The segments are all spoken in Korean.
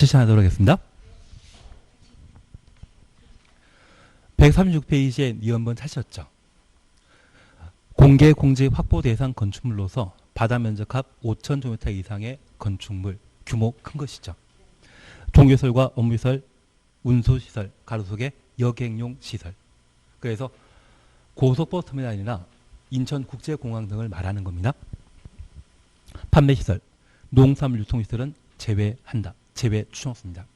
실시하도록 하겠습니다. 136페이지에 니은번 찾으셨죠? 공개 공지 확보 대상 건축물로서 바다 면적합 5,000제곱미터 이상의 건축물, 규모 큰 것이죠. 종교시설과 업무시설, 운수시설, 가로속에 여객용 시설. 그래서 고속버스터미널이나 인천국제공항 등을 말하는 겁니다. 판매시설, 농산물 유통시설은 제외한다. 제외 추정습니다.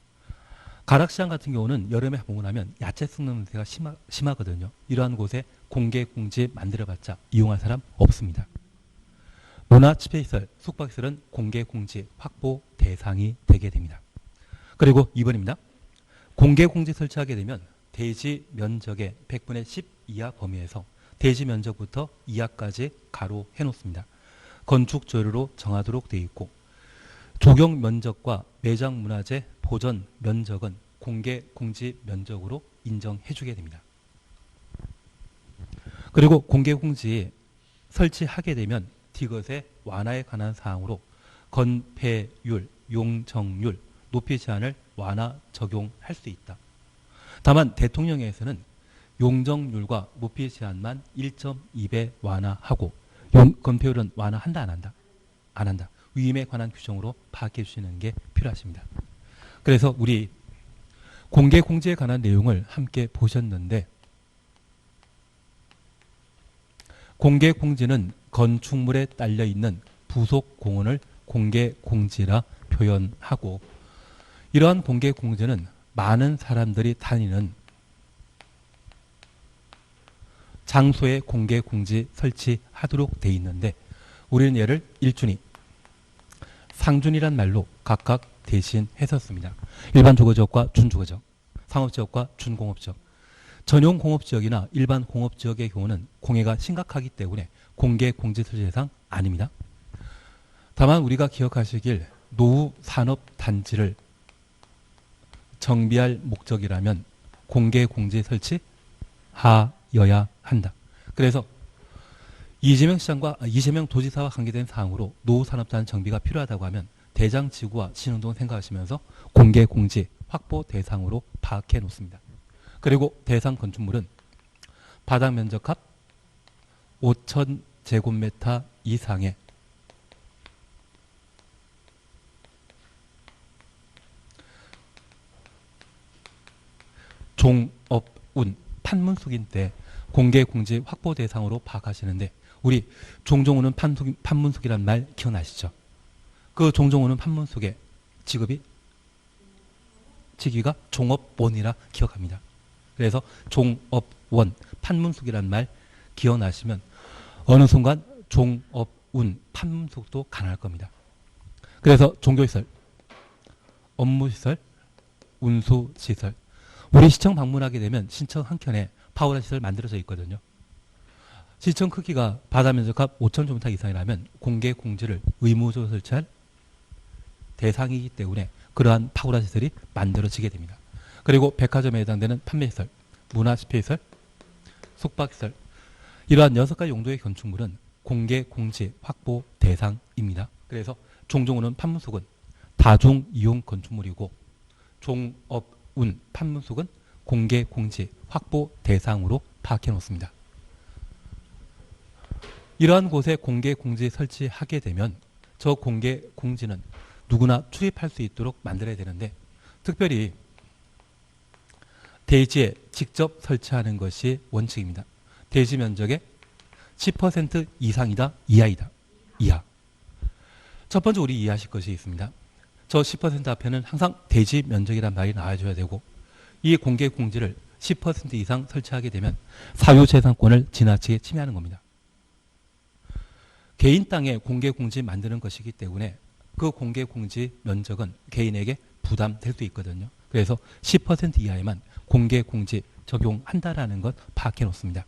가락시장 같은 경우는 여름에 방문하면 야채 썩는 냄새가 심하거든요. 이러한 곳에 공개 공지 만들어봤자 이용할 사람 없습니다. 문화집회시설, 숙박시설은 공개 공지 확보 대상이 되게 됩니다. 그리고 2번입니다. 공개 공지 설치하게 되면 대지 면적의 100분의 10 이하 범위에서 대지 면적부터 이하까지 가로 해놓습니다. 건축 조례로 정하도록 되어 있고 조경 면적과 매장 문화재 보전 면적은 공개 공지 면적으로 인정해 주게 됩니다. 그리고 공개 공지 설치하게 되면 디귿의 완화에 관한 사항으로 건폐율, 용적률, 높이 제한을 완화 적용할 수 있다. 다만 대통령에서는 용적률과 높이 제한만 1.2배 완화하고 건폐율은 완화한다 안 한다? 안 한다. 위임에 관한 규정으로 파악해 주시는 게 필요하십니다. 그래서 우리 공개 공지에 관한 내용을 함께 보셨는데 공개 공지는 건축물에 딸려 있는 부속 공원을 공개 공지라 표현하고 이러한 공개 공지는 많은 사람들이 다니는 장소에 공개 공지 설치하도록 돼 있는데 우리는 얘를 일준위 상준이란 말로 각각 대신해서 씁니다. 일반 주거지역과 준주거지역, 상업지역과 준공업지역, 전용 공업지역이나 일반 공업지역의 경우는 공해가 심각하기 때문에 공개 공지 설치 대상 아닙니다. 다만 우리가 기억하시길 노후 산업단지를 정비할 목적이라면 공개 공지 설치하여야 한다. 그래서 이재명 도지사와 관계된 사항으로 노후산업단 정비가 필요하다고 하면 대장지구와 신흥동을 생각하시면서 공개 공지 확보 대상으로 파악해 놓습니다. 그리고 대상 건축물은 바닥 면적합 5,000제곱미터 이상의 종업운 판문숙인 때 공개 공지 확보 대상으로 파악하시는데 우리 종종우는 판문숙이란 말 기억나시죠? 그 종종우는 판문숙의 직위가 종업원이라 기억합니다. 그래서 종업원, 판문숙이란 말 기억나시면 어느 순간 종업운, 판문숙도 가능할 겁니다. 그래서 종교시설, 업무시설, 운수시설 우리 시청 방문하게 되면 신청 한켠에 파워라 시설 만들어져 있거든요. 시청 크기가 바다 면적합 5,000제곱미터 이상이라면 공개 공지를 의무적으로 설치할 대상이기 때문에 그러한 파워라 시설이 만들어지게 됩니다. 그리고 백화점에 해당되는 판매시설, 문화집회시설, 숙박시설 이러한 6가지 용도의 건축물은 공개 공지 확보 대상입니다. 그래서 종종우는 판문숙은 다중이용 건축물이고 종업운 판문숙은 공개 공지 확보 대상으로 파악해 놓습니다. 이러한 곳에 공개 공지 설치하게 되면 저 공개 공지는 누구나 출입할 수 있도록 만들어야 되는데 특별히 대지에 직접 설치하는 것이 원칙입니다. 대지 면적의 10% 이상이다, 이하이다. 이하. 첫 번째 우리 이해하실 것이 있습니다. 저 10% 앞에는 항상 대지 면적이란 말이 나와줘야 되고 이 공개 공지를 10% 이상 설치하게 되면 사유재산권을 지나치게 침해하는 겁니다. 개인 땅에 공개 공지 만드는 것이기 때문에 그 공개 공지 면적은 개인에게 부담될 수 있거든요. 그래서 10% 이하에만 공개 공지 적용한다라는 것 파악해 놓습니다.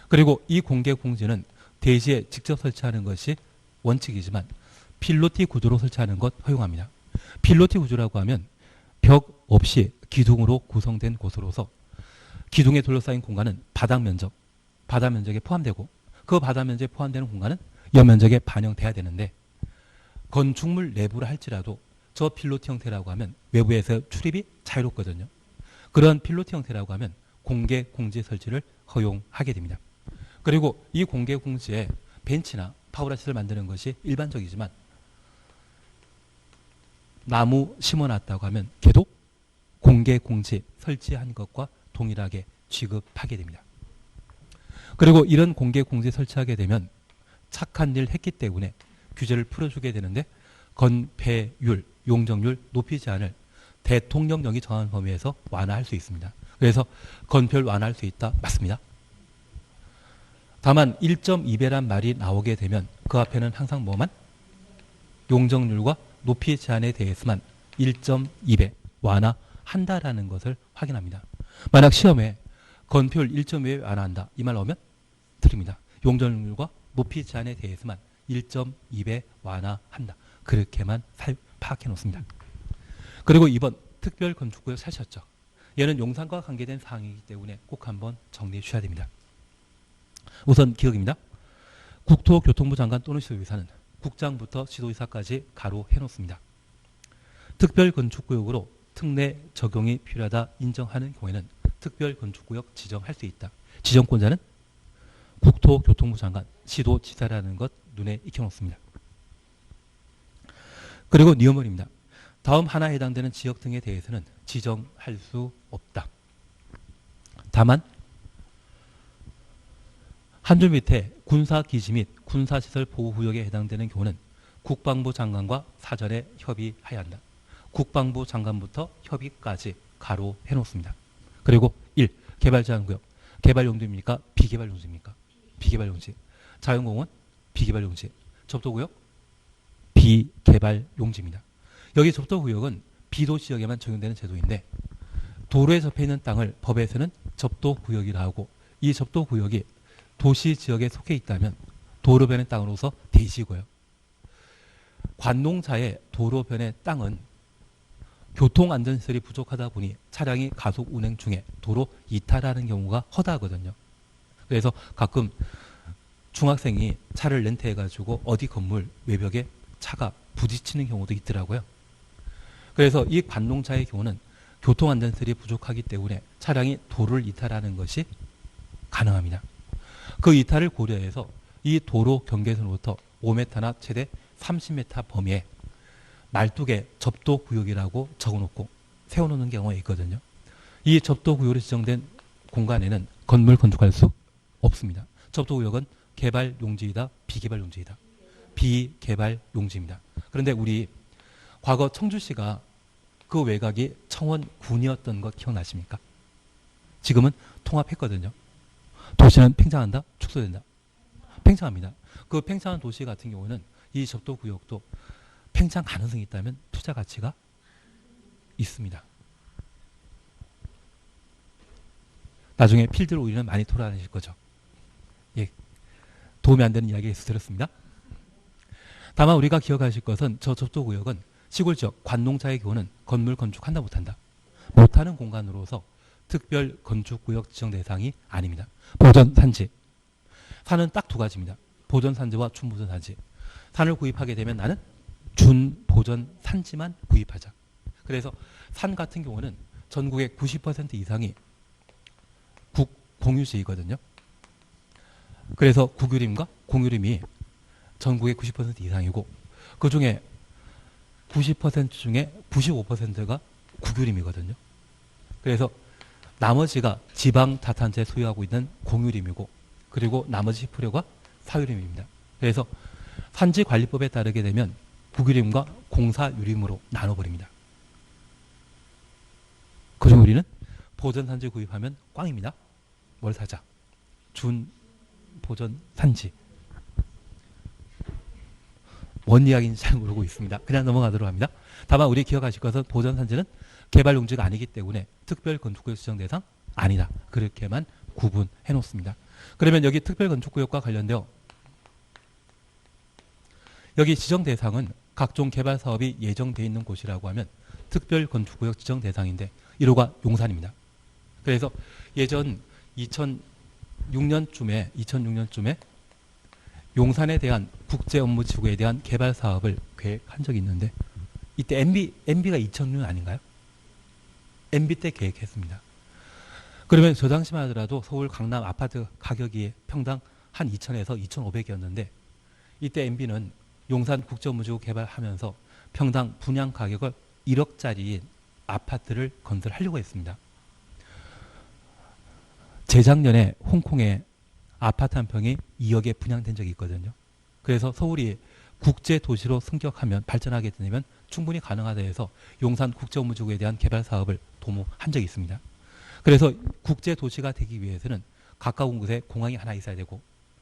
그리고 이 공개 공지는 대지에 직접 설치하는 것이 원칙이지만 필로티 구조로 설치하는 것 허용합니다. 필로티 구조라고 하면 벽 없이 기둥으로 구성된 곳으로서 기둥에 둘러싸인 공간은 바다 면적에 포함되고 그 바다 면적에 포함되는 공간은 연면적에 반영돼야 되는데 건축물 내부를 할지라도 저 필로티 형태라고 하면 외부에서 출입이 자유롭거든요. 그런 필로티 형태라고 하면 공개 공지 설치를 허용하게 됩니다. 그리고 이 공개 공지에 벤치나 파우라시를 만드는 것이 일반적이지만 나무 심어놨다고 하면 걔도 공개 공지 설치한 것과 동일하게 취급하게 됩니다. 그리고 이런 공개 공지 설치하게 되면 착한 일 했기 때문에 규제를 풀어주게 되는데 건폐율, 용적률 높이지 않을 대통령령이 정한 범위에서 완화할 수 있습니다. 그래서 건폐율 완화할 수 있다. 맞습니다. 다만 1.2배란 말이 나오게 되면 그 앞에는 항상 뭐만? 용적률과 높이 제한에 대해서만 1.2배 완화한다라는 것을 확인합니다. 만약 시험에 건폐율 1.2배 완화한다. 이 말 나오면 틀립니다. 용적률과 높이 제한에 대해서만 1.2배 완화한다. 그렇게만 파악해 놓습니다. 그리고 2번 특별 건축구역 사셨죠. 얘는 용산과 관계된 사항이기 때문에 꼭 한번 정리해 주셔야 됩니다. 우선 기억입니다. 국토교통부 장관 또는 시도의사는 국장부터 시도의사까지 가로해 놓습니다. 특별건축구역으로 특례 적용이 필요하다 인정하는 경우에는 특별건축구역 지정할 수 있다. 지정권자는 국토교통부 장관, 시도지사라는 것 눈에 익혀놓습니다. 그리고 니어머리입니다. 다음 하나에 해당되는 지역 등에 대해서는 지정할 수 없다. 다만 한 줄 밑에 군사기지 및 군사시설 보호구역에 해당되는 경우는 국방부 장관과 사전에 협의해야 한다. 국방부 장관부터 협의까지 가로해 놓습니다. 그리고 1. 개발제한구역. 개발용지입니까? 비개발용지입니까? 비개발용지. 자연공원? 비개발용지. 접도구역? 비개발용지입니다. 여기 접도구역은 비도시지역에만 적용되는 제도인데 도로에 접해 있는 땅을 법에서는 접도구역이라 하고 이 접도구역이 도시지역에 속해 있다면 도로변의 땅으로서 대시고요. 관농자의 도로변의 땅은 교통안전시설이 부족하다 보니 차량이 가속 운행 중에 도로 이탈하는 경우가 허다하거든요. 그래서 가끔 중학생이 차를 렌트해가지고 어디 건물 외벽에 차가 부딪히는 경우도 있더라고요. 그래서 이 관농자의 경우는 교통안전시설이 부족하기 때문에 차량이 도로를 이탈하는 것이 가능합니다. 그 이탈을 고려해서 이 도로 경계선으로부터 5m나 최대 30m 범위에 12개 접도구역이라고 적어놓고 세워놓는 경우가 있거든요. 이 접도구역으로 지정된 공간에는 건물 건축할 수 없습니다. 접도구역은 개발용지이다, 비개발용지이다. 비개발용지입니다. 그런데 우리 과거 청주시가 그 외곽이 청원군이었던 것 기억나십니까? 지금은 통합했거든요. 도시는 팽창한다? 축소된다? 팽창합니다. 그 팽창한 도시 같은 경우는 이 접도구역도 팽창 가능성이 있다면 투자 가치가 있습니다. 나중에 필드로 우리는 많이 돌아다니실 거죠. 예, 도움이 안 되는 이야기 있어서 드렸습니다. 다만 우리가 기억하실 것은 저 접도구역은 시골지역 관농자의 경우는 건물 건축한다 못한다. 못하는 공간으로서 특별 건축구역 지정 대상이 아닙니다. 보전산지. 산은 딱 두 가지입니다. 보전산지와 준보전산지. 산을 구입하게 되면 나는 준보전산지만 구입하자. 그래서 산 같은 경우는 전국의 90% 이상이 국공유지이거든요. 그래서 국유림과 공유림이 전국의 90% 이상이고 그 중에 90% 중에 95%가 국유림이거든요. 그래서 나머지가 지방 자탄제 소유하고 있는 공유림이고 그리고 나머지 10%가 사유림입니다. 그래서 산지관리법에 따르게 되면 국유림과 공사유림으로 나눠버립니다. 그리고 우리는 보전산지 구입하면 꽝입니다. 뭘 사자? 준보전산지. 뭔 이야기인지 잘 모르고 있습니다. 그냥 넘어가도록 합니다. 다만 우리 기억하실 것은 보전산지는 개발용지가 아니기 때문에 특별건축구역 지정 대상 아니다. 그렇게만 구분해 놓습니다. 그러면 여기 특별건축구역과 관련되어 여기 지정 대상은 각종 개발 사업이 예정되어 있는 곳이라고 하면 특별건축구역 지정 대상인데 1호가 용산입니다. 그래서 예전 2006년쯤에 용산에 대한 국제업무지구에 대한 개발 사업을 계획한 적이 있는데 이때 MB가 2006년 아닌가요? MB 때 계획했습니다. 그러면 저 당시만 하더라도 서울 강남 아파트 가격이 평당 한 2,000에서 2,500이었는데 이때 MB는 용산 국제업무지구 개발하면서 평당 분양 가격을 1억짜리 아파트를 건설하려고 했습니다. 재작년에 홍콩에 아파트 한 평이 2억에 분양된 적이 있거든요. 그래서 서울이 국제도시로 승격하면 발전하게 되면 충분히 가능하다 해서 용산 국제업무지구에 대한 개발 사업을 도모한 적이 있습니다. 그래서 국제도시가 되기 위해서는 가까운 곳에 공항이 하나 있어야 되고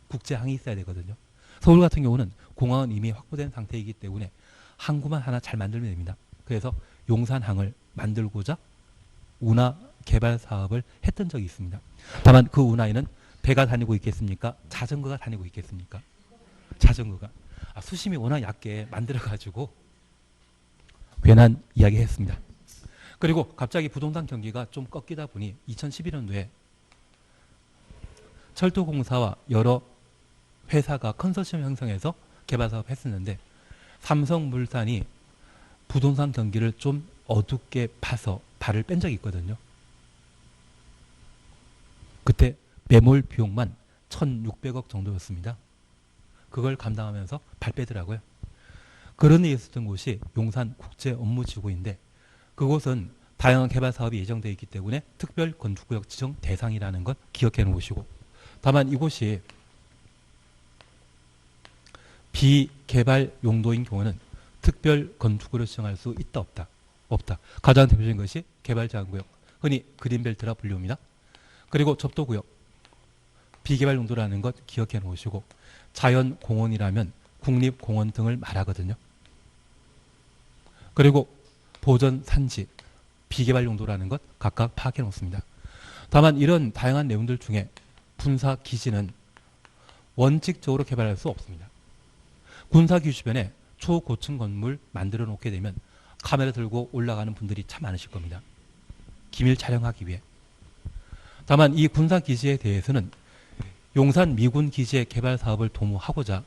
국제항이 있어야 되거든요. 서울 같은 경우는 공항은 이미 확보된 상태이기 때문에 항구만 하나 잘 만들면 됩니다. 그래서 용산항을 만들고자 운하 개발 사업을 했던 적이 있습니다. 다만 그 운하에는 배가 다니고 있겠습니까? 자전거가 다니고 있겠습니까? 자전거가. 수심이 워낙 얕게 만들어가지고 괜한 이야기 했습니다. 그리고 갑자기 부동산 경기가 좀 꺾이다 보니 2011년도에 철도공사와 여러 회사가 컨소시엄 형성해서 개발 사업 했었는데 삼성물산이 부동산 경기를 좀 어둡게 봐서 발을 뺀 적이 있거든요. 그때 매몰 비용만 1,600억 정도였습니다. 그걸 감당하면서 발 빼더라고요. 그런 일이 있었던 곳이 용산 국제업무지구인데 그곳은 다양한 개발 사업이 예정되어 있기 때문에 특별 건축구역 지정 대상이라는 것 기억해 놓으시고 다만 이곳이 비개발 용도인 경우는 특별 건축구역을 지정할 수 있다 없다? 없다. 가장 대표적인 것이 개발제한구역, 흔히 그린벨트라 불리웁니다. 그리고 접도구역, 비개발 용도라는 것 기억해 놓으시고 자연공원이라면 국립공원 등을 말하거든요. 그리고 보전산지, 비개발 용도라는 것 각각 파악해 놓습니다. 다만 이런 다양한 내용들 중에 군사기지는 원칙적으로 개발할 수 없습니다. 군사기지 주변에 초고층 건물 만들어 놓게 되면 카메라 들고 올라가는 분들이 참 많으실 겁니다. 기밀 촬영하기 위해. 다만 이 군사기지에 대해서는 용산 미군기지의 개발 사업을 도모하고자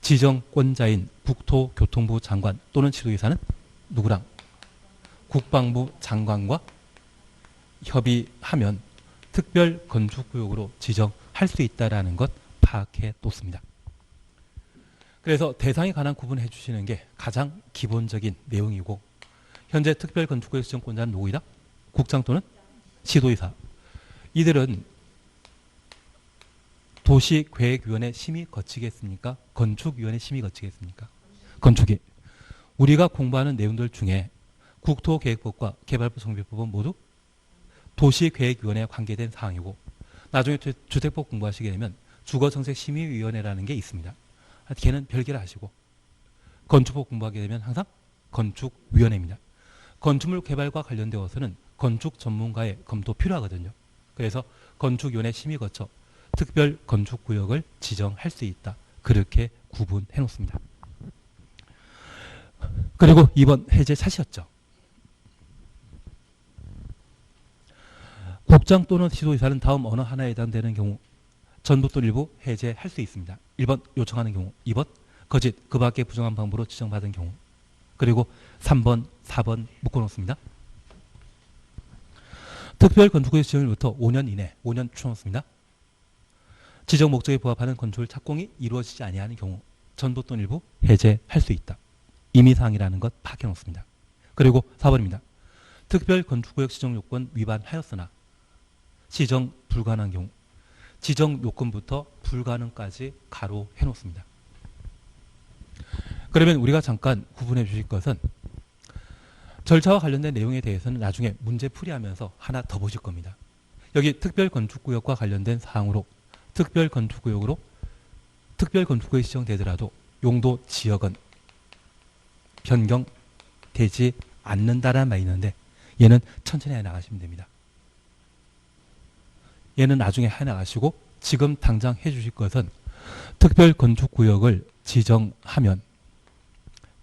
지정권자인 국토교통부 장관 또는 지도이사는 누구랑? 국방부 장관과 협의하면 특별 건축구역으로 지정할 수 있다는 것 파악해 놓습니다. 그래서 대상에 관한 구분해 주시는 게 가장 기본적인 내용이고 현재 특별 건축구역 지정권자는 누구이다? 국장 또는 지도이사. 이들은 도시계획위원회 심의 거치겠습니까? 건축위원회 심의 거치겠습니까? 건축이. 우리가 공부하는 내용들 중에 국토계획법과 개발부 정비법은 모두 도시계획위원회에 관계된 사항이고 나중에 주택법 공부하시게 되면 주거정책심의위원회라는 게 있습니다. 걔는 별개를 하시고 건축법 공부하게 되면 항상 건축위원회입니다. 건축물 개발과 관련되어서는 건축 전문가의 검토 필요하거든요. 그래서 건축위원회 심의 거쳐 특별 건축구역을 지정할 수 있다. 그렇게 구분해 놓습니다. 그리고 이번 해제 차시였죠. 국장 또는 지도이사는 다음 어느 하나에 해당되는 경우 전부 또는 일부 해제할 수 있습니다. 1번 요청하는 경우, 2번 거짓 그 밖에 부정한 방법으로 지정받은 경우, 그리고 3번, 4번 묶어놓습니다. 특별 건축구역 지정일부터 5년 이내, 5년 추놓습니다. 지정 목적에 부합하는 건축물 착공이 이루어지지 아니하는 경우 전부 또는 일부 해제할 수 있다. 임의사항이라는 것 파악해 놓습니다. 그리고 4번입니다. 특별 건축구역 지정 요건 위반하였으나 지정 불가능한 경우 지정 요건부터 불가능까지 가로해 놓습니다. 그러면 우리가 잠깐 구분해 주실 것은 절차와 관련된 내용에 대해서는 나중에 문제 풀이하면서 하나 더 보실 겁니다. 여기 특별 건축구역과 관련된 사항으로 특별 건축구역이 지정되더라도 용도 지역은 변경되지 않는다라는 말이 있는데 얘는 천천히 해나가시면 됩니다. 얘는 나중에 해나가시고 지금 당장 해주실 것은 특별 건축구역을 지정하면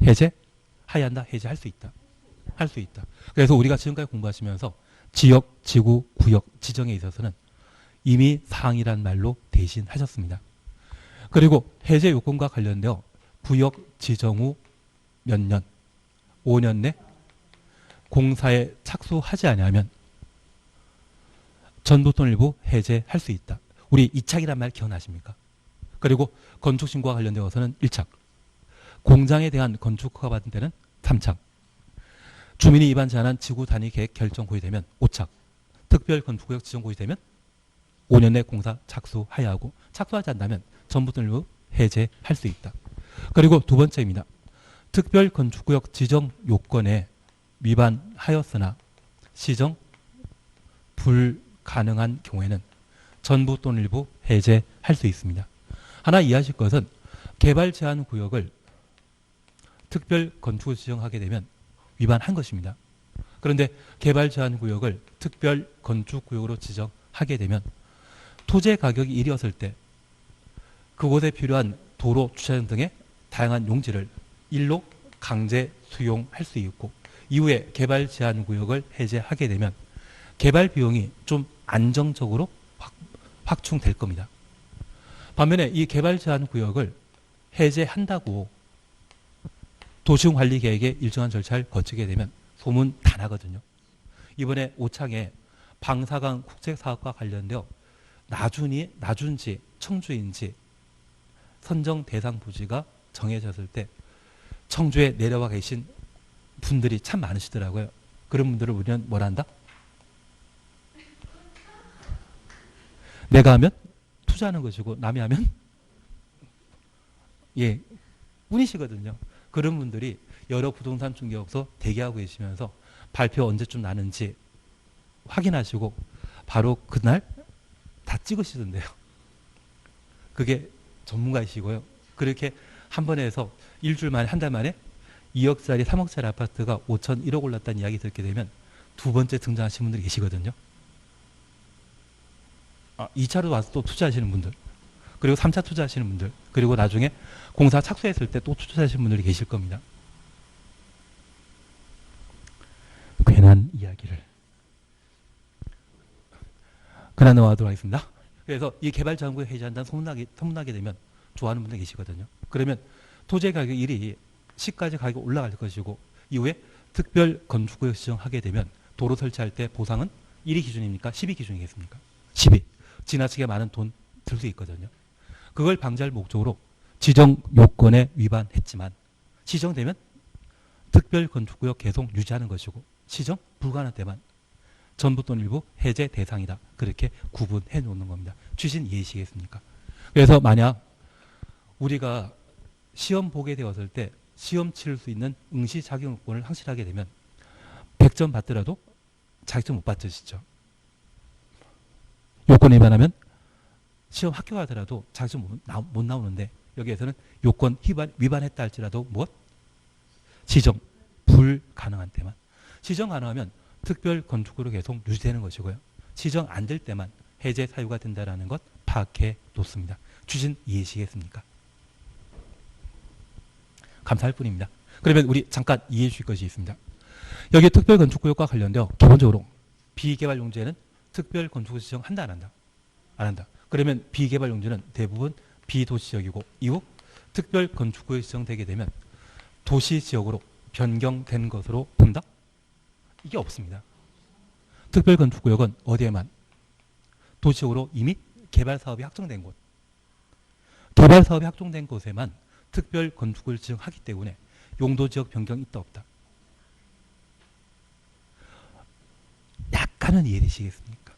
해제해야 한다. 해제할 수 있다. 할 수 있다. 그래서 우리가 지금까지 공부하시면서 지역, 지구, 구역 지정에 있어서는 이미 사항이란 말로 대신하셨습니다. 그리고 해제 요건과 관련되어 구역 지정 후 몇 년, 5년 내 공사에 착수하지 아니하면 전부 또는 일부 해제할 수 있다. 우리 2착이란 말 기억나십니까? 그리고 건축신고와 관련되어서는 1착, 공장에 대한 건축 허가 받은 때는 3착, 주민이 위반 제한한 지구 단위 계획 결정 고의되면 5착, 특별 건축구역 지정 고의되면 5년 내 공사 착수하여야 하고 착수하지 않는다면 전부 또는 일부 해제할 수 있다. 그리고 두 번째입니다. 특별 건축구역 지정 요건에 위반하였으나 시정 불가능한 경우에는 전부 또는 일부 해제할 수 있습니다. 하나 이해하실 것은 개발 제한 구역을 특별 건축을 지정하게 되면 위반한 것입니다. 그런데 개발 제한 구역을 특별 건축 구역으로 지정하게 되면 토지 가격이 1이었을 때 그곳에 필요한 도로, 주차장 등의 다양한 용지를 1로 강제 수용할 수 있고 이후에 개발 제한 구역을 해제하게 되면 개발 비용이 좀 안정적으로 확충될 겁니다. 반면에 이 개발 제한 구역을 해제한다고 도시군관리계획의 일정한 절차를 거치게 되면 소문 다 나거든요. 이번에 오창에 방사강 국책사업과 관련되어 나준지 청주인지 선정 대상 부지가 정해졌을 때 청주에 내려와 계신 분들이 참 많으시더라고요. 그런 분들을 우리는 뭐라 한다? 내가 하면 투자하는 것이고 남이 하면 운이시거든요. 그런 분들이 여러 부동산 중개업소 대기하고 계시면서 발표 언제쯤 나는지 확인하시고 바로 그날 다 찍으시던데요. 그게 전문가이시고요. 그렇게 한 번에 해서 일주일 만에 한 달 만에 2억짜리 3억짜리 아파트가 5천 1억 올랐다는 이야기 듣게 되면 두 번째 등장하신 분들이 계시거든요. 2차로 와서 또 투자하시는 분들, 그리고 3차 투자하시는 분들, 그리고 나중에 공사 착수했을 때 또 투자하시는 분들이 계실 겁니다. 괜한 이야기를 그냥 넘어가도록 하겠습니다. 그래서 이 개발 제한구역 해제한다는 소문나게 되면 좋아하는 분들 계시거든요. 그러면 토지 가격 1이 10까지 가격이 올라갈 것이고 이후에 특별 건축구역 지정하게 되면 도로 설치할 때 보상은 1이 기준입니까? 10이 기준이겠습니까? 10이. 지나치게 많은 돈 들 수 있거든요. 그걸 방지할 목적으로 지정 요건에 위반했지만 시정되면 특별 건축구역 계속 유지하는 것이고 시정 불가능할 때만 전부 또는 일부 해제 대상이다. 그렇게 구분해 놓는 겁니다. 취신 이해하시겠습니까? 그래서 만약 우리가 시험 보게 되었을 때 시험 치를 수 있는 응시 자격요건을 확실하게 되면 100점 받더라도 자격증 못 받으시죠. 요건에 위반하면 시험 합격하더라도 자격증 못 나오는데 여기에서는 요건 위반했다 할지라도 무엇? 시정 불가능한 때만. 시정 가능하면 특별 건축구로 계속 유지되는 것이고요. 시정 안 될 때만 해제 사유가 된다는 것 파악해 놓습니다. 취신 이해하시겠습니까? 감사할 뿐입니다. 그러면 우리 잠깐 이해해 주실 것이 있습니다. 여기 특별 건축구역과 관련되어 기본적으로 비개발 용지에는 특별 건축구 지정한다 안 한다? 안 한다. 그러면 비개발 용지는 대부분 비도시지역이고 이후 특별 건축구역이 지정되게 되면 도시지역으로 변경된 것으로 본다? 이게 없습니다. 특별 건축구역은 어디에만? 도시적으로 이미 개발 사업이 확정된 곳. 개발 사업이 확정된 곳에만 특별 건축구역을 지정하기 때문에 용도지역 변경이 있다 없다. 약간은 이해되시겠습니까?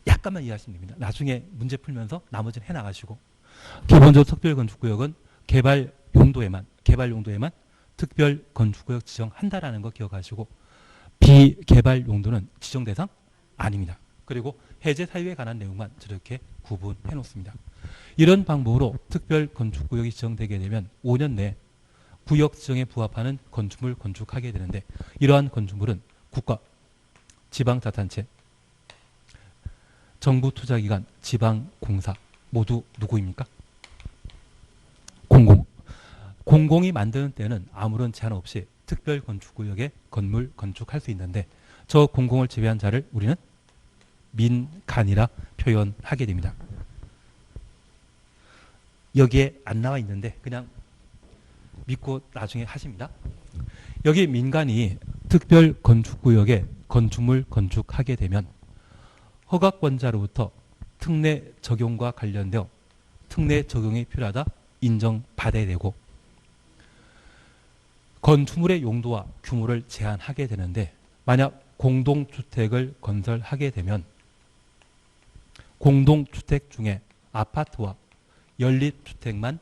약간만 이해하시면 됩니다. 나중에 문제 풀면서 나머지는 해나가시고 기본적으로 특별 건축구역은 개발 용도에만 특별 건축구역 지정한다라는 거 기억하시고 비개발 용도는 지정 대상 아닙니다. 그리고 해제 사유에 관한 내용만 저렇게 구분해 놓습니다. 이런 방법으로 특별 건축구역이 지정되게 되면 5년 내 구역 지정에 부합하는 건축물 건축하게 되는데 이러한 건축물은 국가, 지방자치단체, 정부 투자기관, 지방공사 모두 누구입니까? 공공이 만드는 때는 아무런 제한 없이 특별 건축구역에 건물 건축할 수 있는데 저 공공을 제외한 자를 우리는 민간이라 표현하게 됩니다. 여기에 안 나와 있는데 그냥 믿고 나중에 하십니다. 여기 민간이 특별 건축구역에 건축물 건축하게 되면 허가권자로부터 특례 적용과 관련되어 특례 적용이 필요하다 인정받아야 되고, 건축물의 용도와 규모를 제한하게 되는데, 만약 공동주택을 건설하게 되면 공동주택 중에 아파트와 연립주택만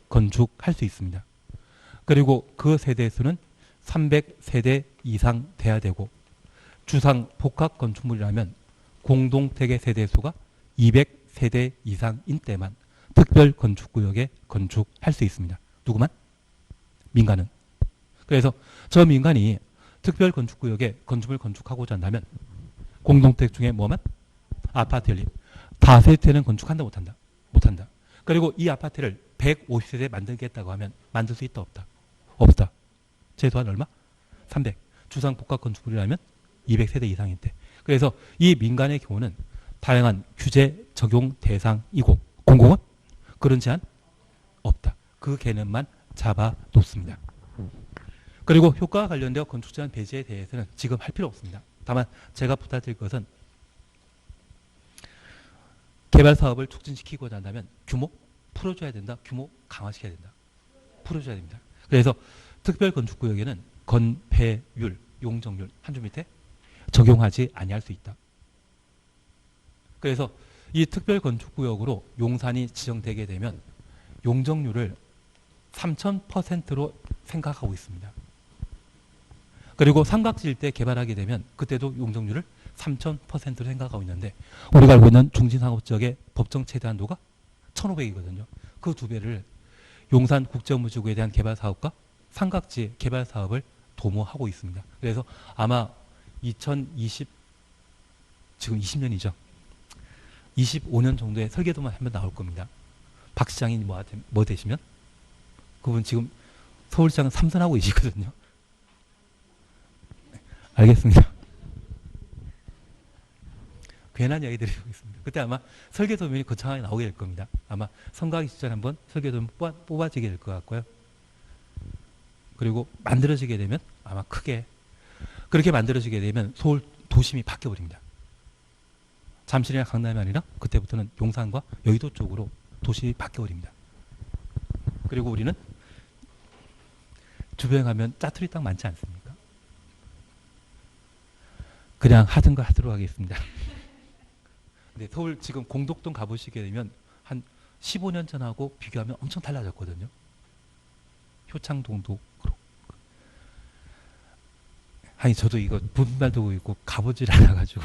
건축할 수 있습니다. 그리고 그 세대수는 300세대 이상 돼야 되고, 주상 복합 건축물이라면 공동택의 세대수가 200세대 이상인 때만 특별 건축구역에 건축할 수 있습니다. 누구만? 민간은. 그래서 저 민간이 특별 건축구역에 건축물 건축하고자 한다면 공동택 중에 뭐만? 아파트 연립. 다세대는 건축한다 못한다? 못한다. 그리고 이 아파트를 150세대 만들겠다고 하면 만들 수 있다 없다? 없다. 최소한 얼마? 300. 주상 복합 건축물이라면 200세대 이상인데. 그래서 이 민간의 경우는 다양한 규제 적용 대상이고, 공공은 그런 제한 없다. 그 개념만 잡아 놓습니다. 그리고 효과와 관련되어 건축 제한 배제에 대해서는 지금 할 필요 없습니다. 다만 제가 부탁드릴 것은 개발 사업을 촉진시키고자 한다면 규모 풀어줘야 된다. 규모 강화시켜야 된다. 풀어줘야 됩니다. 그래서 특별 건축구역에는 건폐율, 용적률 한 줄 밑에 적용하지 아니할 수 있다. 그래서 이 특별 건축구역으로 용산이 지정되게 되면 용적률을 3000%로 생각하고 있습니다. 그리고 삼각지일 때 개발하게 되면 그때도 용적률을 3000%로 생각하고 있는데, 우리가 알고 있는 중심상업지역의 법정 최대 한도가 1500이거든요. 그 두 배를 용산 국제업무지구에 대한 개발 사업과 삼각지 개발 사업을 도모하고 있습니다. 그래서 아마 2020, 지금 20년이죠. 25년 정도의 설계도만 한번 나올 겁니다. 박 시장이 뭐 되시면? 그분 지금 서울시장 3선하고 계시거든요. 알겠습니다. 괜한 이야기 드리고 있습니다. 그때 아마 설계도면이 거창하게 나오게 될 겁니다. 아마 선거하기 직전에 한번 설계도면 뽑아지게 될 것 같고요. 그리고 만들어지게 되면 아마 크게, 그렇게 만들어지게 되면 서울 도심이 바뀌어버립니다. 잠실이나 강남이 아니라 그때부터는 용산과 여의도 쪽으로 도심이 바뀌어버립니다. 그리고 우리는 주변에 가면 짜투리 땅 많지 않습니까? 그냥 하던 거 하도록 하겠습니다. 근데 서울 지금 공덕동 가보시게 되면 한 15년 전하고 비교하면 엄청 달라졌거든요. 효창동도 그렇고. 아니 저도 이거 분발도 있고 가보질 않아가지고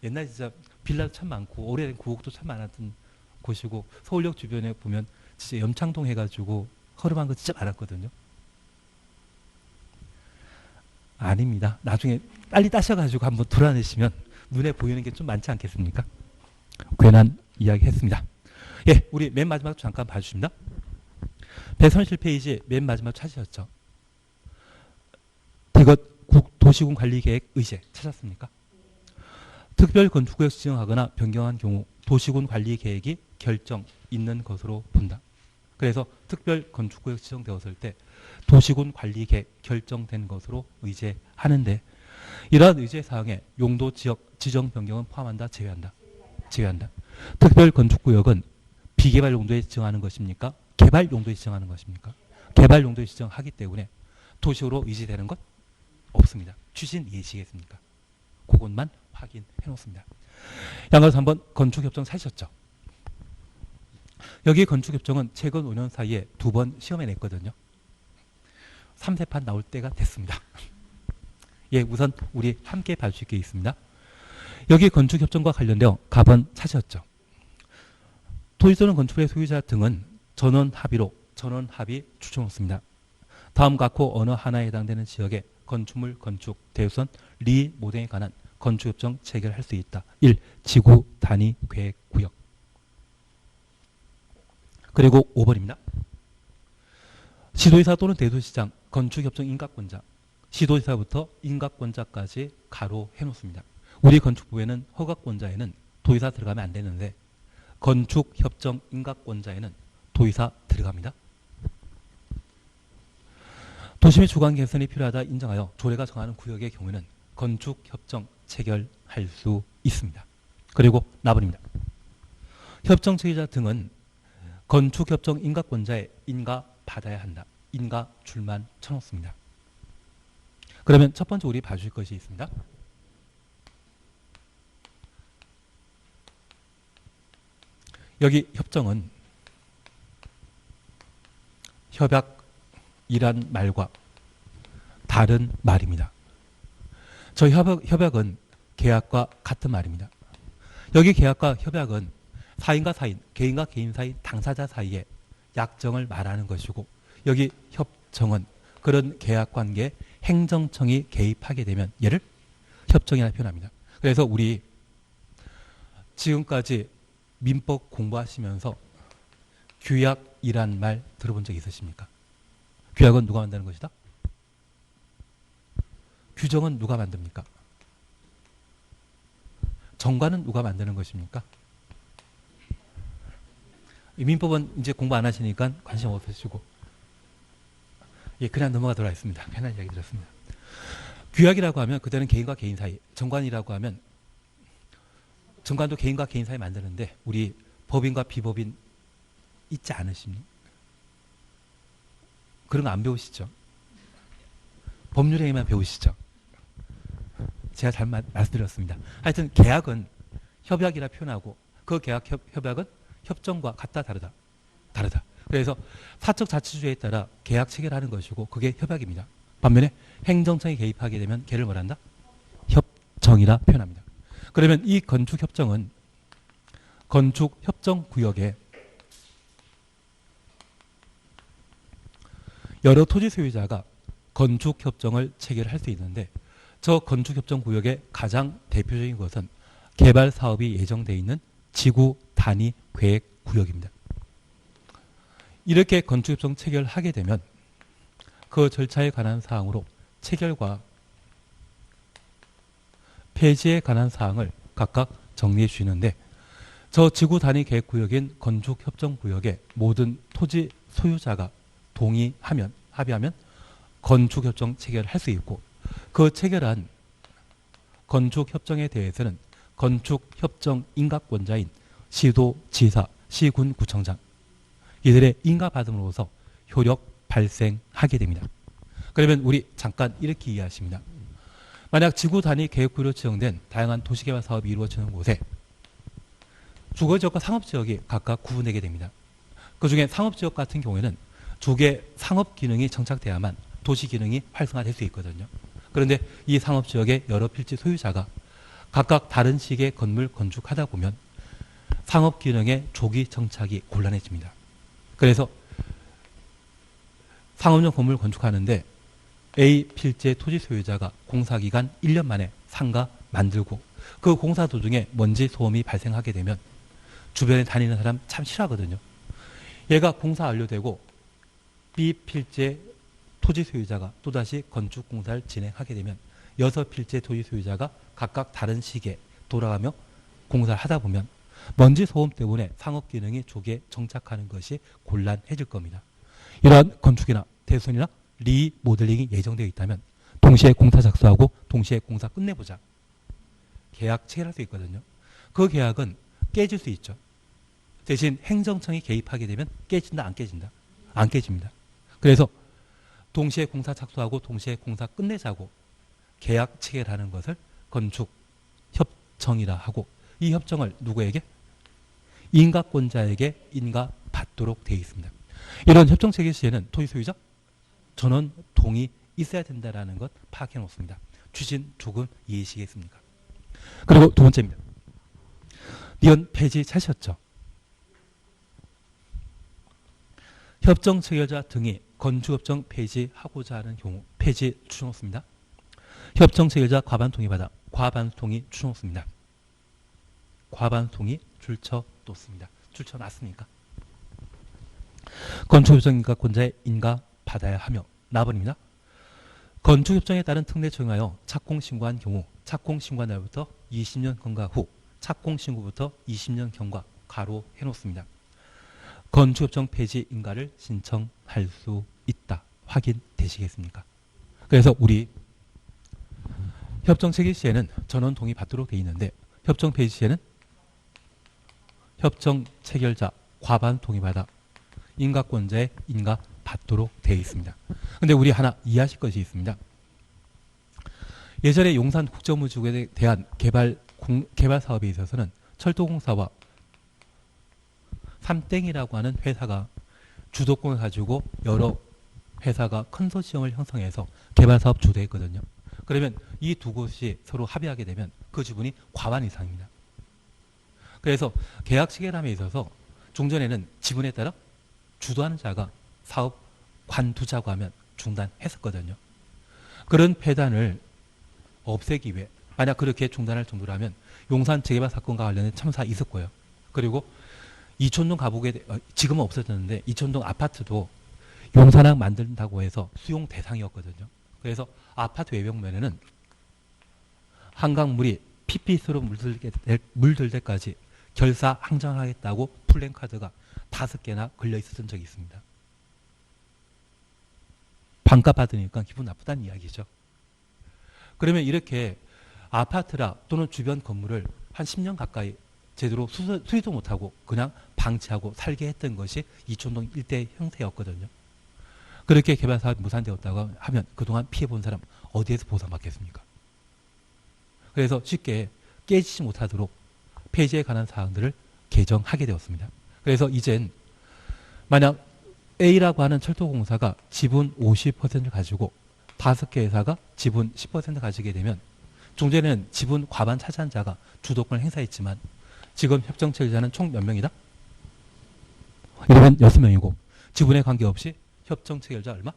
옛날 진짜 빌라도 참 많고 오래된 구옥도 참 많았던 곳이고, 서울역 주변에 보면 진짜 염창동 해가지고 허름한 거 진짜 많았거든요. 아닙니다. 나중에 빨리 따셔가지고 한번 돌아내시면 눈에 보이는 게 좀 많지 않겠습니까? 괜한 이야기 했습니다. 예, 우리 맨 마지막 잠깐 봐주십니다. 137페이지 맨 마지막 찾으셨죠? 이것 도시군관리계획 의제 찾았습니까? 특별건축구역 지정하거나 변경한 경우 도시군관리계획이 결정 있는 것으로 본다. 그래서 특별건축구역 지정되었을 때 도시군관리계획 결정된 것으로 의제하는데, 이러한 의제사항에 용도 지역 지정 변경은 포함한다, 제외한다? 제외한다. 특별건축구역은 비개발 용도에 지정하는 것입니까? 개발 용도에 지정하는 것입니까? 개발 용도에 지정하기 때문에 도시로 의지되는 것 없습니다. 추진 예시겠습니까? 그것만 확인해 놓습니다. 양가서 한번 건축협정 사셨죠? 여기 건축협정은 최근 5년 사이에 2번 시험에 냈거든요. 3세판 나올 때가 됐습니다. 예, 우선 우리 함께 봐주실 게 있습니다. 여기 건축협정과 관련되어 가번 찾으셨죠? 토지소는 건축물의 소유자 등은 전원합의로 전원합의 추천했습니다. 다음 각호 어느 하나에 해당되는 지역에 건축물 건축 대우선 리모델에 관한 건축협정 체결할 수 있다. 1. 지구 단위 계획 구역. 그리고 5번입니다. 시도지사 또는 대도시장 건축협정 인가권자, 시도지사부터 인가권자까지 가로 해놓습니다. 우리 건축부에는 허가권자에는 도지사 들어가면 안 되는데 건축협정 인가권자에는 도지사 들어갑니다. 도심의 주관 개선이 필요하다 인정하여 조례가 정하는 구역의 경우에는 건축협정 체결할 수 있습니다. 그리고 나버립니다. 협정 체결자 등은 건축협정 인가권자의 인가 받아야 한다. 인가 줄만 쳐놓습니다. 그러면 첫 번째 우리 봐주실 것이 있습니다. 여기 협정은 협약이란 말과 다른 말입니다. 저 협약은 계약과 같은 말입니다. 여기 계약과 협약은 사인과 사인, 개인과 개인 사이, 당사자 사이의 약정을 말하는 것이고 여기 협정은 그런 계약관계에 행정청이 개입하게 되면 얘를 협정이라 표현합니다. 그래서 우리 지금까지 민법 공부하시면서 규약이란 말 들어본 적 있으십니까? 규약은 누가 만드는 것이다? 규정은 누가 만듭니까? 정관은 누가 만드는 것입니까? 민법은 이제 공부 안 하시니까 관심 없으시고 예, 그냥 넘어가 돌아 있습니다. 편한 이야기 들었습니다. 규약이라고 하면 그때는 개인과 개인 사이, 정관이라고 하면 정관도 개인과 개인 사이 만드는데 우리 법인과 비법인 있지 않으십니까? 그런 거 안 배우시죠? 법률행위만 배우시죠? 제가 잘못 말씀드렸습니다. 하여튼 계약은 협약이라 표현하고 그 계약 협약은 협정과 같다 다르다. 그래서 사적 자치주의에 따라 계약 체결하는 것이고 그게 협약입니다. 반면에 행정청이 개입하게 되면 걔를 뭐란다? 협정이라 표현합니다. 그러면 이 건축협정은 건축협정구역에 여러 토지 소유자가 건축협정을 체결할 수 있는데 저 건축협정구역의 가장 대표적인 것은 개발 사업이 예정되어 있는 지구 단위 계획 구역입니다. 이렇게 건축협정 체결하게 되면 그 절차에 관한 사항으로 체결과 폐지에 관한 사항을 각각 정리해 주시는데 저 지구 단위 계획 구역인 건축협정 구역의 모든 토지 소유자가 동의하면 합의하면 건축협정 체결할 수 있고 그 체결한 건축협정에 대해서는 건축협정 인가권자인 시도, 지사, 시군, 구청장 이들의 인가받음으로써 효력 발생하게 됩니다. 그러면 우리 잠깐 이렇게 이해하십니다. 만약 지구 단위 계획구로 지정된 다양한 도시개발 사업이 이루어지는 곳에 주거지역과 상업지역이 각각 구분되게 됩니다. 그중에 상업지역 같은 경우에는 주게 상업기능이 정착돼야만 도시기능이 활성화될 수 있거든요. 그런데 이 상업지역의 여러 필지 소유자가 각각 다른 식의 건물 건축하다 보면 상업기능의 조기 정착이 곤란해집니다. 그래서 상업용 건물 건축하는데 A 필지의 토지 소유자가 공사기간 1년 만에 상가 만들고 그 공사 도중에 먼지 소음이 발생하게 되면 주변에 다니는 사람 참 싫어하거든요. 얘가 공사 완료되고 B 필지의 토지 소유자가 또다시 건축 공사를 진행하게 되면 6필지의 토지 소유자가 각각 다른 시기에 돌아가며 공사를 하다 보면 먼지 소음 때문에 상업 기능이 조기에 정착하는 것이 곤란해질 겁니다. 이러한 건축이나 대손이나 리모델링이 예정되어 있다면 동시에 공사 작수하고 동시에 공사 끝내보자. 계약 체결할 수 있거든요. 그 계약은 깨질 수 있죠. 대신 행정청이 개입하게 되면 깨진다, 안 깨진다? 안 깨집니다. 그래서 동시에 공사 착수하고 동시에 공사 끝내자고 계약 체결하는 것을 건축 협정이라 하고 이 협정을 누구에게? 인가권자에게 인가받도록 되어 있습니다. 이런 협정 체결 시에는 토지 소유자 전원 동의 있어야 된다는 것 파악해 놓습니다. 취진 조금 이해하시겠습니까? 그리고 두 번째입니다. 니은 폐지 찾으셨죠? 협정 체결자 등이 건축협정 폐지하고자 하는 경우 폐지 추정없습니다. 협정 체결자 과반 동의받아 과반송이 추정없습니다. 과반송이 줄쳐놓습니다. 줄쳐놨으니까. 건축협정 인가권자의 인가 받아야 하며 나버립니다. 건축협정에 따른 특례 적용하여 착공신고한 경우 착공신고한 날부터 20년 경과 후 착공신고부터 20년 경과 가로 해놓습니다. 건축협정 폐지 인가를 신청할 수 있다. 확인되시겠습니까? 그래서 우리 협정 체결 시에는 전원 동의 받도록 되어 있는데 협정 폐지 시에는 협정 체결자 과반 동의받아 인가권자의 인가 받도록 되어 있습니다. 근데 우리 하나 이해하실 것이 있습니다. 예전에 용산 국정무지구에 대한 개발 사업에 있어서는 철도공사와 삼땡이라고 하는 회사가 주도권을 가지고 여러 회사가 컨소시엄을 형성해서 개발 사업 주도했거든요. 그러면 이 두 곳이 서로 합의하게 되면 그 지분이 과반 이상입니다. 그래서 계약 체결함에 있어서 종전에는 지분에 따라 주도하는 자가 사업 관두자고 하면 중단했었거든요. 그런 폐단을 없애기 위해 만약 그렇게 중단할 정도라면 용산 재개발 사건과 관련된 참사 있었고요. 그리고 이촌동 가복에 지금은 없어졌는데 이촌동 아파트도 용산항 만든다고 해서 수용 대상이었거든요. 그래서 아파트 외벽면에는 한강물이 핏빛으로 물들 때까지 결사 항정하겠다고 플랜카드가 5개나 걸려 있었던 적이 있습니다. 반값 받으니까 기분 나쁘다는 이야기죠. 그러면 이렇게 아파트라 또는 주변 건물을 한 10년 가까이 제대로 수리도 못하고 그냥 방치하고 살게 했던 것이 이촌동 일대 형태였거든요. 그렇게 개발 사업이 무산되었다고 하면 그동안 피해본 사람 어디에서 보상받겠습니까? 그래서 쉽게 깨지지 못하도록 폐지에 관한 사항들을 개정하게 되었습니다. 그래서 이젠 만약 A라고 하는 철도공사가 지분 50%를 가지고 5개 회사가 지분 10% 가지게 되면 종전에는 지분 과반 차지한 자가 주도권을 행사했지만 지금 협정 체결자는 총 몇 명이다? 이러면 6명이고 지분에 관계없이 협정 체결자 얼마?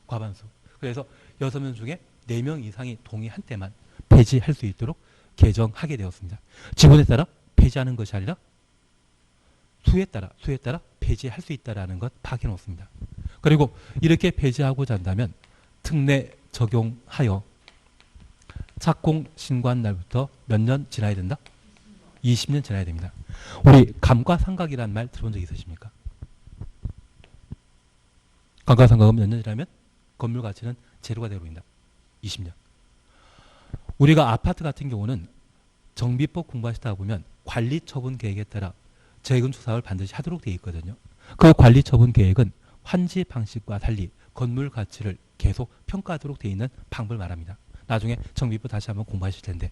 과반수. 그래서 6명 중에 4명 이상이 동의한 때만 폐지할 수 있도록 개정하게 되었습니다. 지분에 따라 폐지하는 것이 아니라 수에 따라 폐지할 수 있다는 것 파악해 놓습니다. 그리고 이렇게 폐지하고자 한다면 특례 적용하여 착공 신고한 날부터 몇 년 지나야 된다? 20년 지나야 됩니다. 우리 감가상각이라는 말 들어본 적 있으십니까? 감가상각은 몇 년 지나면 건물 가치는 제로가 되어버린다. 20년. 우리가 아파트 같은 경우는 정비법 공부하시다 보면 관리처분 계획에 따라 재건축 사업을 반드시 하도록 되어 있거든요. 그 관리처분 계획은 환지 방식과 달리 건물 가치를 계속 평가하도록 되어 있는 방법을 말합니다. 나중에 정비법 다시 한번 공부하실 텐데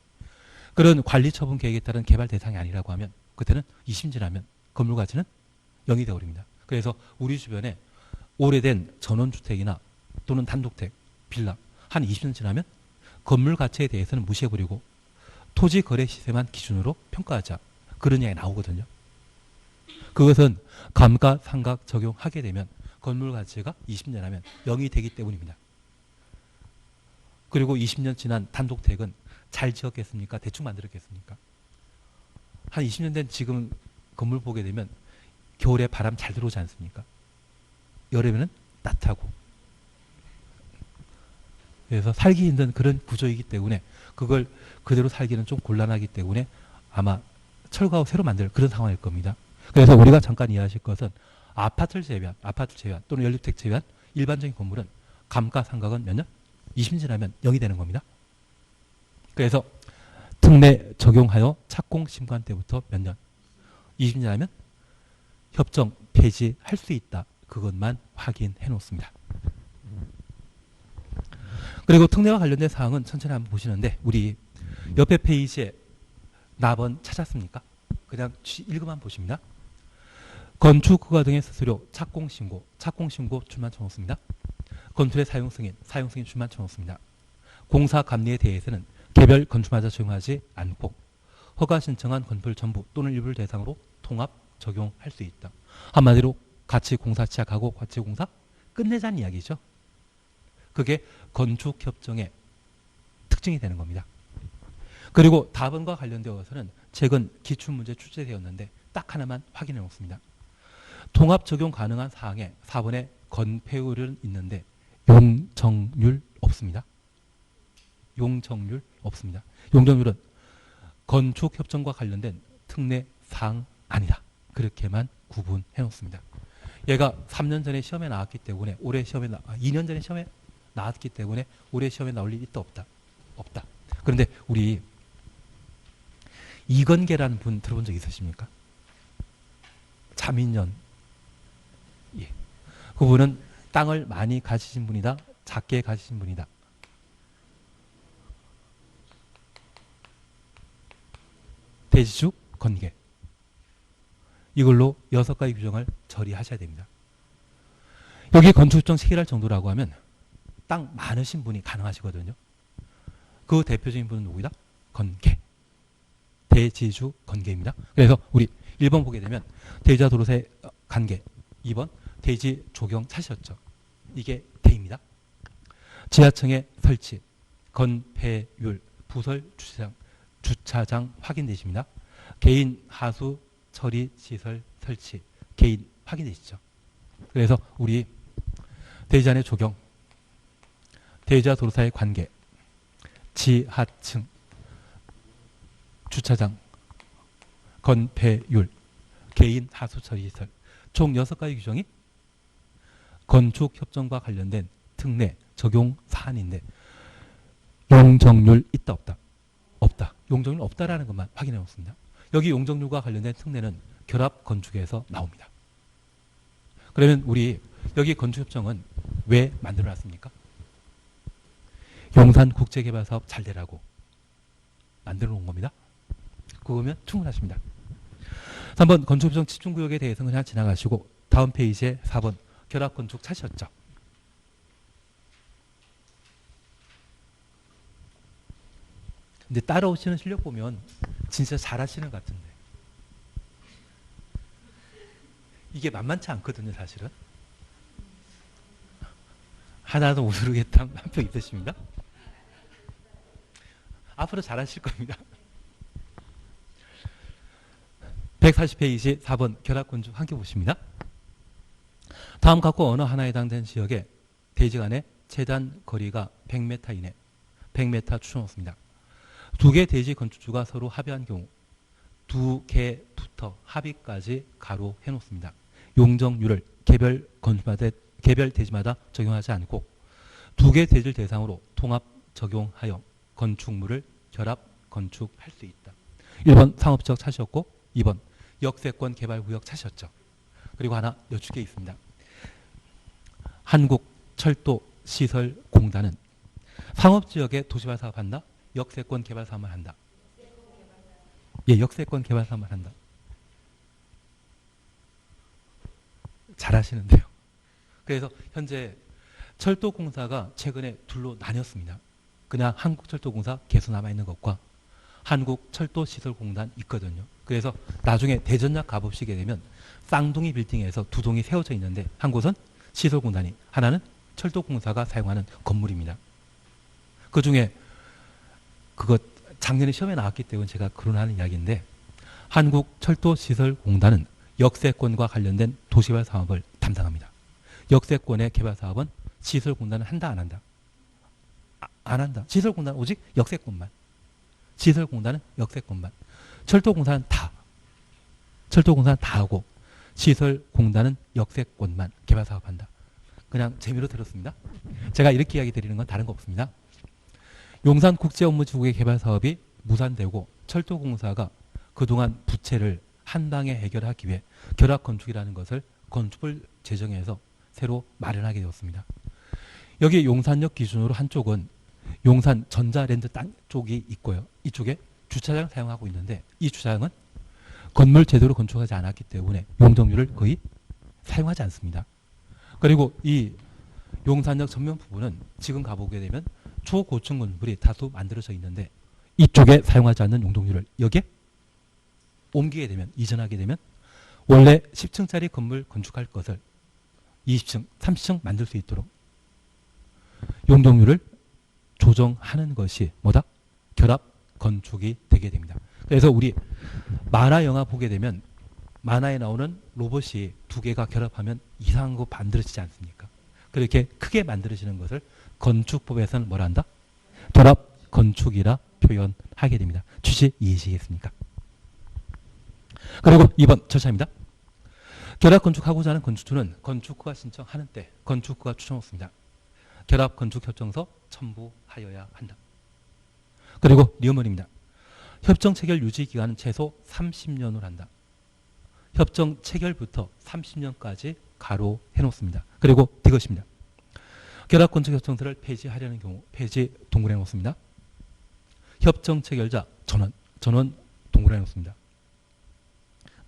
그런 관리처분 계획에 따른 개발 대상이 아니라고 하면 그때는 20년 지나면 건물 가치는 0이 되어버립니다. 그래서 우리 주변에 오래된 전원주택이나 또는 단독택, 빌라 한 20년 지나면 건물 가치에 대해서는 무시해버리고 토지 거래 시세만 기준으로 평가하자. 그런 이야기 나오거든요. 그것은 감가상각 적용하게 되면 건물 가치가 20년 하면 0이 되기 때문입니다. 그리고 20년 지난 단독택은 잘 지었겠습니까? 대충 만들었겠습니까? 한 20년 된 지금 건물 보게 되면 겨울에 바람 잘 들어오지 않습니까? 여름에는 따뜻하고. 그래서 살기 힘든 그런 구조이기 때문에 그걸 그대로 살기는 좀 곤란하기 때문에 아마 철거하고 새로 만들 그런 상황일 겁니다. 그래서 우리가 잠깐 이해하실 것은 아파트 제외한 또는 연립택 제외한 일반적인 건물은 감가상각은 몇 년? 20년 지나면 0이 되는 겁니다. 그래서 특례 적용하여 착공 심관 때부터 몇 년? 20년 지나면 협정 폐지할 수 있다. 그것만 확인해 놓습니다. 그리고 특례와 관련된 사항은 천천히 한번 보시는데 우리 옆에 페이지에 납은 찾았습니까? 그냥 읽어만 보십니다. 건축 허가 등의 수수료 착공신고 출만 쳐놓습니다. 건축의 사용승인 출만 쳐놓습니다. 공사 감리에 대해서는 개별 건축마다 적용하지 않고 허가 신청한 건물 전부 또는 일부를 대상으로 통합 적용할 수 있다. 한마디로 같이 공사 시작하고 같이 공사 끝내자는 이야기죠. 그게 건축협정의 특징이 되는 겁니다. 그리고 답안과 관련되어서는 최근 기출문제 출제되었는데 딱 하나만 확인해 놓습니다. 통합 적용 가능한 사항에 4번에 건폐율은 있는데 용적률 없습니다. 용적률 없습니다. 용적률은 건축협정과 관련된 특례 사항 아니다. 그렇게만 구분해 놓습니다. 얘가 3년 전에 시험에 나왔기 때문에 올해 시험에 2년 전에 시험에 나왔기 때문에 올해 시험에 나올 일이 있다 없다? 없다. 그런데 우리 이건계라는 분 들어본 적 있으십니까? 자민련. 예. 그분은 땅을 많이 가지신 분이다. 작게 가지신 분이다. 대지주 건계. 이걸로 6가지 규정을 처리하셔야 됩니다. 여기 건축협정 체결할 정도라고 하면 땅 많으신 분이 가능하시거든요. 그 대표적인 분은 누구이다? 건계. 대지주 건계입니다. 그래서 우리 1번 보게 되면 대지와 도로사의 관계, 2번 대지 조경 차시였죠. 이게 대입니다. 지하층의 설치, 건폐율, 부설 주차장 확인되십니다. 개인 하수 처리 시설 설치, 개인 확인되시죠. 그래서 우리 대지 안의 조경, 대지와 도로사의 관계, 지하층, 주차장, 건폐율, 개인 하수 처리 시설 총 6가지 규정이 건축협정과 관련된 특례 적용 사안인데 용적률 있다 없다? 없다. 용적률 없다라는 것만 확인해 놓습니다. 여기 용적률과 관련된 특례는 결합 건축에서 나옵니다. 그러면 우리 여기 건축협정은 왜 만들어 놨습니까? 용산 국제개발사업 잘 되라고 만들어 놓은 겁니다. 그거면 충분하십니다. 3번 건축협정 집중구역에 대해서는 그냥 지나가시고 다음 페이지에 4번 결합건축 찾으셨죠? 근데 따라오시는 실력 보면 진짜 잘하시는 것 같은데 이게 만만치 않거든요. 사실은 하나도 못 모르겠다 한 표 있으십니까? 앞으로 잘하실 겁니다. 140페이지 4번 결합건축 함께 보십니다. 다음 각각 어느 하나에 해당되는 지역에 대지 간의 최단 거리가 100m 이내 100m 추정했습니다. 2개 대지 건축주가 서로 합의한 경우 2개부터 합의까지 가로 해놓습니다. 용적률을 개별 건축마다 개별 대지마다 적용하지 않고 2개 대지를 대상으로 통합 적용하여 건축물을 결합 건축할 수 있다. 1번 상업지역 찾으셨고 2번 역세권 개발구역 찾으셨죠. 그리고 하나 여쭙 게 있습니다. 한국철도시설공단은 상업지역에 도시발 사업한다? 역세권 개발 사업만 한다? 예, 역세권 개발 사업만 한다. 잘하시는데요. 그래서 현재 철도공사가 최근에 둘로 나뉘었습니다. 그냥 한국철도공사 계속 남아있는 것과 한국철도시설공단 있거든요. 그래서 나중에 대전역 가보시게 되면 쌍둥이 빌딩에서 2동이 세워져 있는데 한 곳은 시설공단이, 하나는 철도공사가 사용하는 건물입니다. 그 중에 그것 작년에 시험에 나왔기 때문에 제가 거론하는 이야기인데 한국철도시설공단은 역세권과 관련된 도시개발 사업을 담당합니다. 역세권의 개발 사업은 시설공단은 한다 안 한다? 안 한다. 시설공단은 오직 역세권만. 시설공단은 역세권만. 철도공사는 다. 철도공사는 다 하고 시설공단은 역세권만 개발 사업한다. 그냥 재미로 들었습니다. 제가 이렇게 이야기 드리는 건 다른 거 없습니다. 용산국제업무지구의 개발 사업이 무산되고 철도공사가 그동안 부채를 한 방에 해결하기 위해 결합건축이라는 것을 건축을 제정해서 새로 마련하게 되었습니다. 여기 용산역 기준으로 한쪽은 용산 전자랜드 땅 쪽이 있고요. 이쪽에 주차장 사용하고 있는데 이 주차장은 건물 제대로 건축하지 않았기 때문에 용적률을 거의 사용하지 않습니다. 그리고 이 용산역 전면 부분은 지금 가보게 되면 초고층 건물이 다수 만들어져 있는데 이쪽에 사용하지 않는 용적률을 여기에 옮기게 되면, 이전하게 되면 원래 10층짜리 건물 건축할 것을 20층, 30층 만들 수 있도록 용적률을 조정하는 것이 뭐다? 결합 건축이 되게 됩니다. 그래서 우리 만화 영화 보게 되면 만화에 나오는 로봇이 2개가 결합하면 이상한 거 만들어지지 않습니까? 그렇게 크게 만들어지는 것을 건축법에서는 뭐라 한다? 결합 건축이라 표현하게 됩니다. 취지 이해하시겠습니까? 그리고 2번 절차입니다. 결합 건축하고자 하는 건축주는 건축허가 신청하는 때 건축허가 추천없습니다. 결합 건축 협정서 첨부하여야 한다. 그리고 리어머니입니다. 협정 체결 유지 기간은 최소 30년으로 한다. 협정 체결부터 30년까지 가로해 놓습니다. 그리고 이것입니다. 결합 건축 협정서를 폐지하려는 경우 폐지 동그래 놓습니다. 협정 체결자 전원 동그래 놓습니다.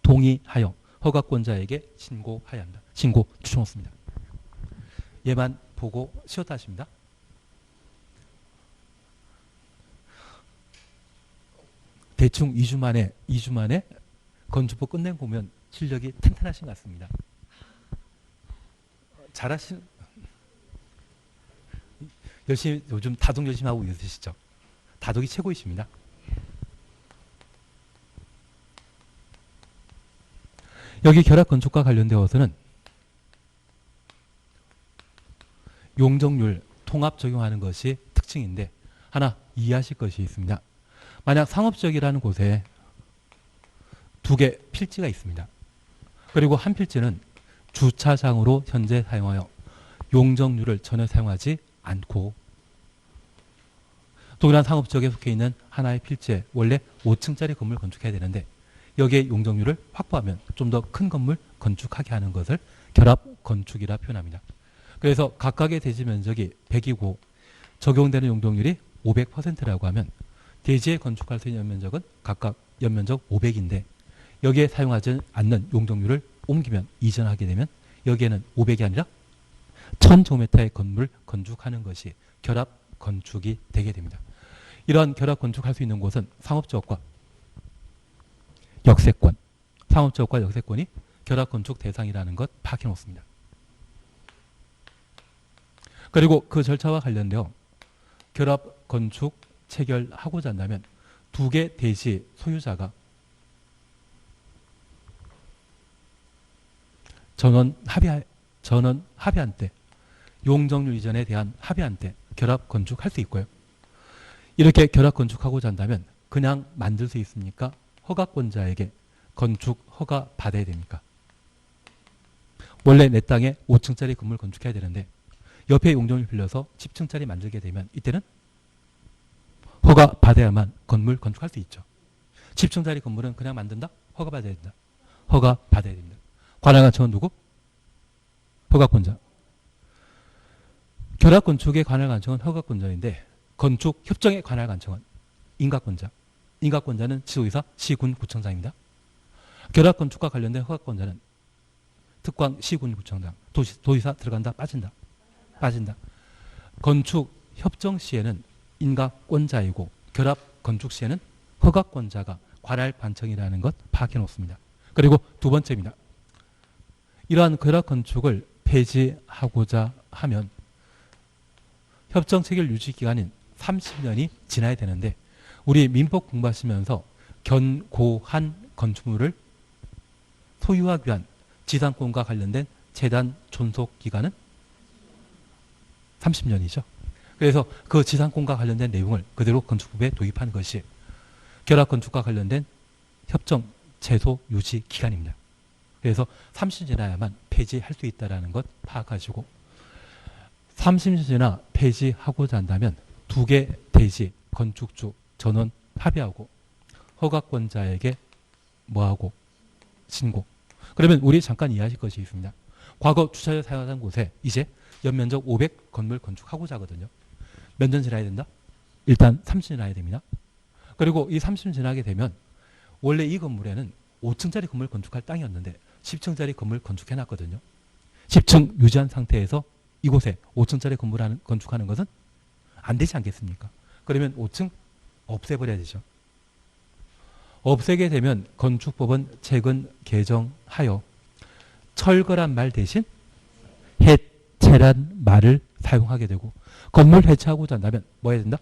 동의하여 허가권자에게 신고해야 한다. 신고 추천 없습니다. 얘만 보고 쉬었다 하십니다. 대충 2주 만에 건축법 끝낸 거 보면 실력이 탄탄하신 것 같습니다. 열심히 요즘 다독 열심히 하고 있으시죠? 다독이 최고이십니다. 여기 결합 건축과 관련되어서는 용적률 통합 적용하는 것이 특징인데 하나 이해하실 것이 있습니다. 만약 상업지역이라는 곳에 2개 필지가 있습니다. 그리고 한 필지는 주차장으로 현재 사용하여 용적률을 전혀 사용하지 않고 동일한 상업지역에 속해 있는 하나의 필지에 원래 5층짜리 건물 건축해야 되는데 여기에 용적률을 확보하면 좀 더 큰 건물 건축하게 하는 것을 결합 건축이라 표현합니다. 그래서 각각의 대지 면적이 100이고 적용되는 용적률이 500%라고 하면 대지에 건축할 수 있는 연면적은 각각 연면적 500인데 여기에 사용하지 않는 용적률을 옮기면 이전하게 되면 여기에는 500이 아니라 1000제곱미터의 건물을 건축하는 것이 결합 건축이 되게 됩니다. 이러한 결합 건축할 수 있는 곳은 상업지역과 역세권, 상업지역과 역세권이 결합 건축 대상이라는 것 파악해 놓습니다. 그리고 그 절차와 관련되어 결합 건축 체결하고자 한다면 2개 대지 소유자가 전원 합의한 때 용적률 이전에 대한 합의한 때 결합 건축할 수 있고요. 이렇게 결합 건축하고자 한다면 그냥 만들 수 있습니까? 허가권자에게 건축 허가 받아야 됩니까? 원래 내 땅에 5층짜리 건물 건축해야 되는데 옆에 용적률 빌려서 10층짜리 만들게 되면 이때는 허가 받아야만 건물 건축할 수 있죠. 10층짜리 건물은 그냥 만든다? 허가 받아야 된다. 허가 받아야 됩니다. 관할관청은 누구? 허가권자. 결합건축의 관할관청은 허가권자인데 건축협정의 관할관청은 인가권자. 인가권자는 지도의사, 시군, 구청장입니다. 결합건축과 관련된 허가권자는 특광, 시군, 구청장. 도의사 들어간다? 빠진다? 빠진다. 건축협정 시에는 인가권자이고 결합건축 시에는 허가권자가 관할관청이라는 것 파악해 놓습니다. 그리고 두 번째입니다. 이러한 결합건축을 폐지하고자 하면 협정 체결 유지 기간인 30년이 지나야 되는데 우리 민법 공부하시면서 견고한 건축물을 소유하기 위한 지상권과 관련된 재단 존속 기간은 30년이죠. 그래서 그 지상권과 관련된 내용을 그대로 건축법에 도입한 것이 결합건축과 관련된 협정 제소 유지 기간입니다. 그래서 30년 지나야만 폐지할 수 있다는 것 파악하시고 30년 지나 폐지하고자 한다면 2개 대지 건축주 전원 합의하고 허가권자에게 뭐하고 신고. 그러면 우리 잠깐 이해하실 것이 있습니다. 과거 주차장 사용하던 곳에 이제 연면적 500 건물 건축하고자 하거든요. 몇 년 지나야 된다? 일단 30년 지나야 됩니다. 그리고 이 30년 지나게 되면 원래 이 건물에는 5층짜리 건물 건축할 땅이었는데 10층짜리 건물 건축해놨거든요. 10층 유지한 상태에서 이곳에 5층짜리 건물 건축하는 것은 안 되지 않겠습니까? 그러면 5층 없애버려야 되죠. 없애게 되면 건축법은 최근 개정하여 철거란 말 대신 해체란 말을 사용하게 되고 건물 해체하고자 한다면 뭐 해야 된다?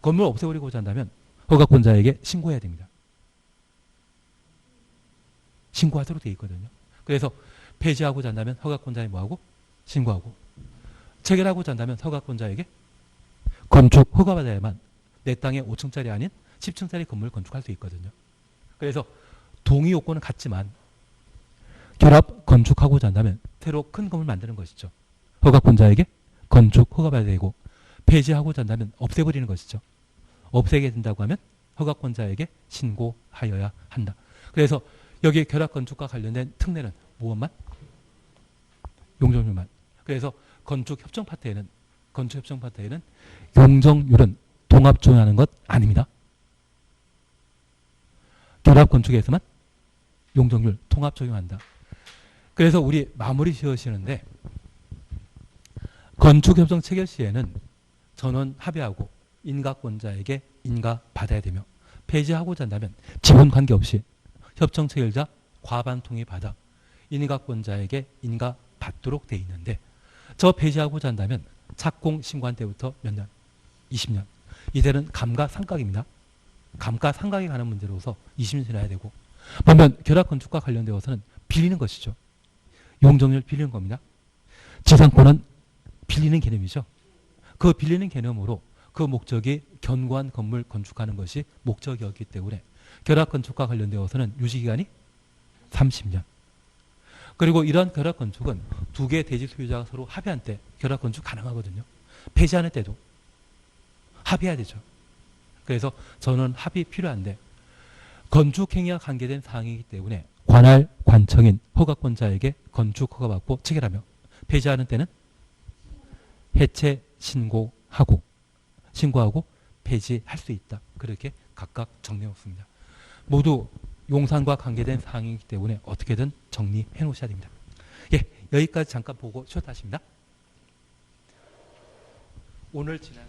건물 없애버리고자 한다면 허가권자에게 신고해야 됩니다. 신고하도록 되어 있거든요. 그래서 폐지하고자 한다면 허가권자에 뭐하고? 신고하고 체결하고자 한다면 허가권자에게 건축 허가받아야만 내 땅에 5층짜리 아닌 10층짜리 건물을 건축할 수 있거든요. 그래서 동의 요건은 같지만 결합 건축하고자 한다면 새로 큰 건물 만드는 것이죠. 허가권자에게 건축 허가받아야 되고 폐지하고자 한다면 없애버리는 것이죠. 없애게 된다고 하면 허가권자에게 신고하여야 한다. 그래서 여기 결합 건축과 관련된 특례는 무엇만? 용적률만. 그래서 건축 협정 파트에는 용적률은 통합 적용하는 것 아닙니다. 결합 건축에서만 용적률 통합 적용한다. 그래서 우리 마무리 지으시는데 건축협정 체결 시에는 전원 합의하고 인가권자에게 인가받아야 되며 폐지하고자 한다면 지분 관계없이 협정 체결자 과반 통의받아 인가권자에게 인가받도록 돼 있는데 저 폐지하고자 한다면 착공 신고한 때부터 몇 년? 20년. 이들은 감가상각입니다. 감가상각에 관한 문제로서 20년 지나야 되고 반면 결합건축과 관련되어서는 빌리는 것이죠. 용적률 빌리는 겁니다. 지상권은 빌리는 개념이죠. 그 빌리는 개념으로 그 목적이 견고한 건물 건축하는 것이 목적이었기 때문에 결합건축과 관련되어서는 유지기간이 30년. 그리고 이러한 결합건축은 두 개의 대지 소유자가 서로 합의한 때 결합건축 가능하거든요. 폐지하는 때도 합의해야 되죠. 그래서 저는 합의 필요한데 건축행위와 관계된 사항이기 때문에 관할 관청인 허가권자에게 건축 허가받고 체결하며 폐지하는 때는 해체 신고하고 폐지할 수 있다. 그렇게 각각 정리해놓습니다. 모두 용산과 관계된 사항이기 때문에 어떻게든 정리해 놓으셔야 됩니다. 예, 여기까지 잠깐 보고 쉬었다 하십니다. 오늘 지난